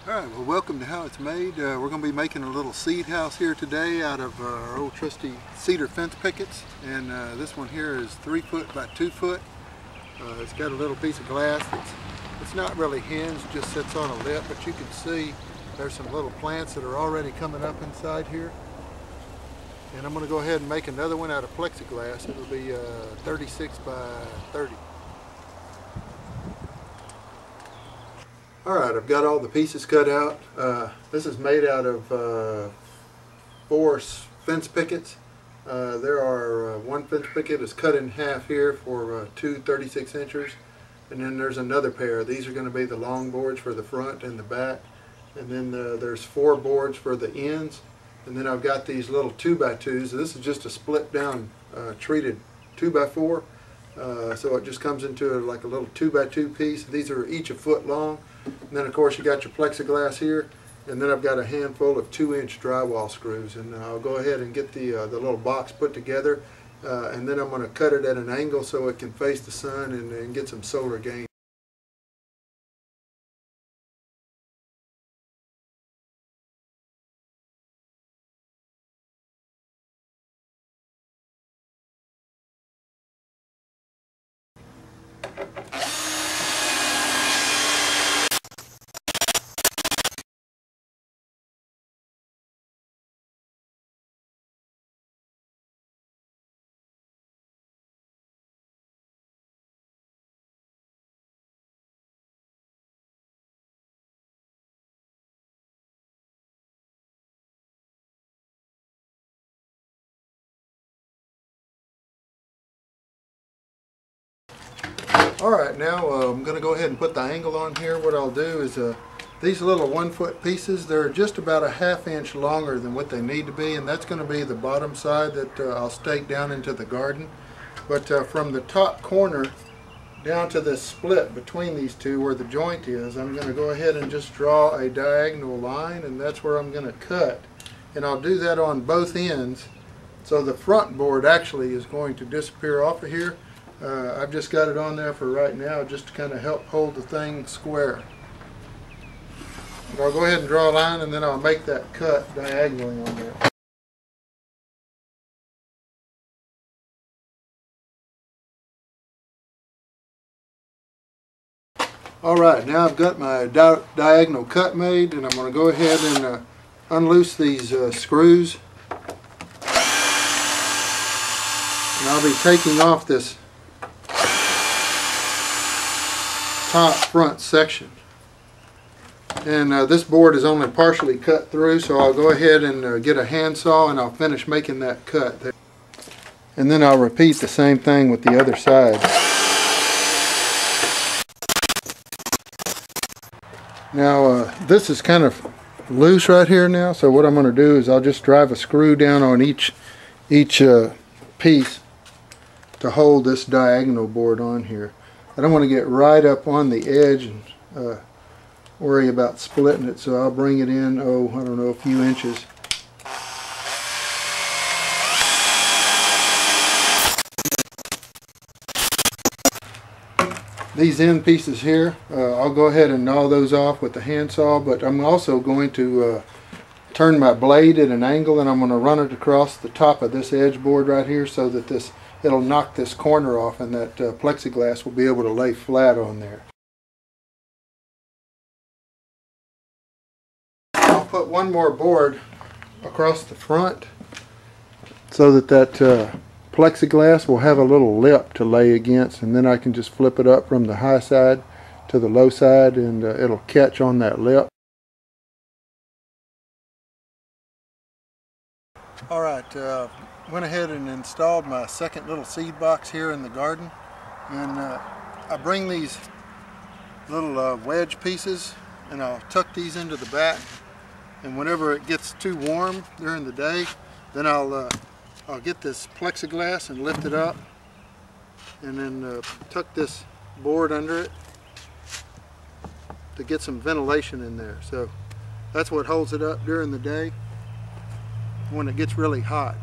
Alright, well, welcome to How It's Made. We're going to be making a little seed house here today out of our old trusty cedar fence pickets. And this one here is 3 foot by 2 foot. It's got a little piece of glass it's not really hinged, just sits on a lip, but you can see there's some little plants that are already coming up inside here. And I'm going to go ahead and make another one out of plexiglass. It'll be 36 by 30. Alright, I've got all the pieces cut out. This is made out of 4 fence pickets. There are one fence picket is cut in half here for 2 36 inchers, and then there's another pair. These are going to be the long boards for the front and the back, and then there's 4 boards for the ends, and then I've got these little 2x2s. This is just a split down treated 2x4, so it just comes into like a little 2x2 piece. These are each a foot long. And then of course you got your plexiglass here, and then I've got a handful of 2-inch drywall screws, and I'll go ahead and get the little box put together, and then I'm going to cut it at an angle so it can face the sun and get some solar gain. Alright, now I'm going to go ahead and put the angle on here. What I'll do is these little 1 foot pieces, they're just about a ½ inch longer than what they need to be, and that's going to be the bottom side that I'll stake down into the garden. But from the top corner down to this split between these two where the joint is, I'm going to go ahead and just draw a diagonal line, and that's where I'm going to cut. And I'll do that on both ends, so the front board actually is going to disappear off of here. I've just got it on there for right now just to kind of help hold the thing square. But I'll go ahead and draw a line, and then I'll make that cut diagonally on there. Alright, now I've got my diagonal cut made, and I'm going to go ahead and unloose these screws. And I'll be taking off this top front section, and this board is only partially cut through, so I'll go ahead and get a handsaw and I'll finish making that cut there. And then I'll repeat the same thing with the other side. Now this is kind of loose right here now, so what I'm going to do is I'll just drive a screw down on each piece to hold this diagonal board on here. I don't want to get right up on the edge and worry about splitting it, so I'll bring it in, I don't know, a few inches. These end pieces here, I'll go ahead and gnaw those off with the handsaw, but I'm also going to turn my blade at an angle, and I'm going to run it across the top of this edge board right here so that it'll knock this corner off, and that plexiglass will be able to lay flat on there. I'll put one more board across the front so that plexiglass will have a little lip to lay against, and then I can just flip it up from the high side to the low side, and it'll catch on that lip. Alright, went ahead and installed my second little seed box here in the garden, and I bring these little wedge pieces and I'll tuck these into the back, and whenever it gets too warm during the day, then I'll get this plexiglass and lift it up, and then tuck this board under it to get some ventilation in there. So that's what holds it up during the day when it gets really hot.